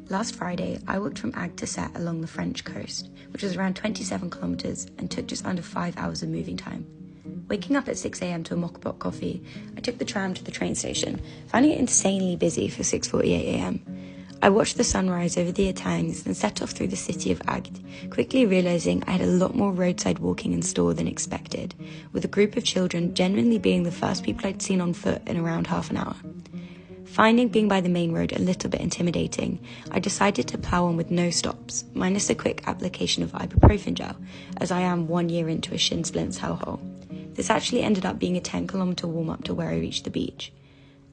Last Friday, I walked from Agde to Sète along the French coast, which was around 27 kilometres and took just under 5 hours of moving time. Waking up at 6 a.m. to a mocha pot coffee, I took the tram to the train station, finding it insanely busy for 6:48 a.m. I watched the sunrise over the Etangs and set off through the city of Agde, quickly realising I had a lot more roadside walking in store than expected, with a group of children genuinely being the first people I'd seen on foot in around half an hour. Finding being by the main road a little bit intimidating, I decided to plough on with no stops, minus a quick application of ibuprofen gel, as I am 1 year into a shin splints hellhole. This actually ended up being a 10-kilometre warm-up to where I reached the beach.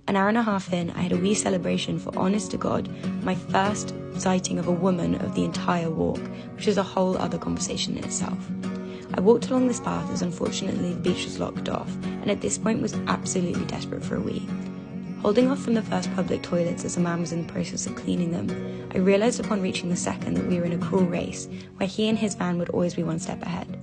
An hour and a half in, I had a wee celebration for, honest to God, my first sighting of a woman of the entire walk, which is a whole other conversation in itself. I walked along this path as unfortunately the beach was locked off, and at this point was absolutely desperate for a wee. Holding off from the first public toilets as a man was in the process of cleaning them, I realised upon reaching the second that we were in a cruel race, where he and his van would always be one step ahead.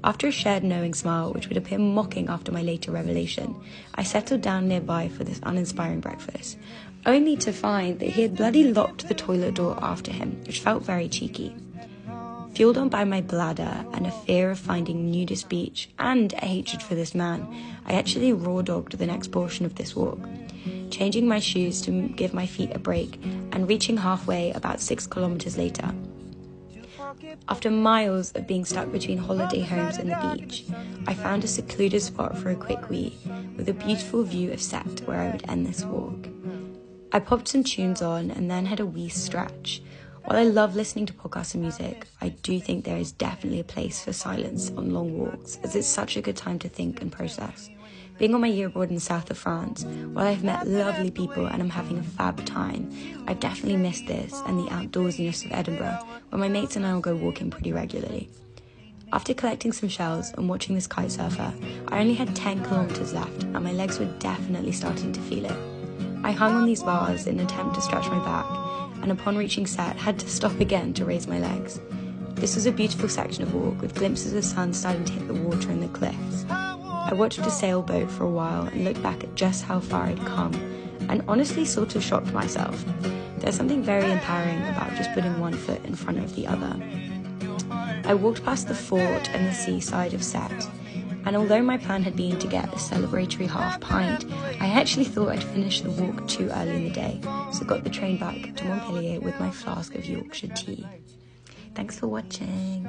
After a shared knowing smile, which would appear mocking after my later revelation, I settled down nearby for this uninspiring breakfast, only to find that he had bloody locked the toilet door after him, which felt very cheeky. Fueled on by my bladder and a fear of finding nudist beach and a hatred for this man, I actually raw-dogged the next portion of this walk, changing my shoes to give my feet a break and reaching halfway about 6 kilometres later. After miles of being stuck between holiday homes and the beach, I found a secluded spot for a quick wee, with a beautiful view of Sète where I would end this walk. I popped some tunes on and then had a wee stretch. While I love listening to podcasts and music, I do think there is definitely a place for silence on long walks, as it's such a good time to think and process. Being on my year abroad in the south of France, while I've met lovely people and I'm having a fab time, I've definitely missed this and the outdoorsiness of Edinburgh, where my mates and I will go walking pretty regularly. After collecting some shells and watching this kite surfer, I only had 10 kilometres left and my legs were definitely starting to feel it. I hung on these bars in an attempt to stretch my back, and upon reaching Sète, had to stop again to raise my legs. This was a beautiful section of walk with glimpses of the sun starting to hit the water and the cliffs. I watched a sailboat for a while and looked back at just how far I'd come, and honestly sort of shocked myself. There's something very empowering about just putting one foot in front of the other. I walked past the fort and the seaside of Sète, and although my plan had been to get a celebratory half pint, I actually thought I'd finish the walk too early in the day, so got the train back to Montpellier with my flask of Yorkshire tea. Thanks for watching.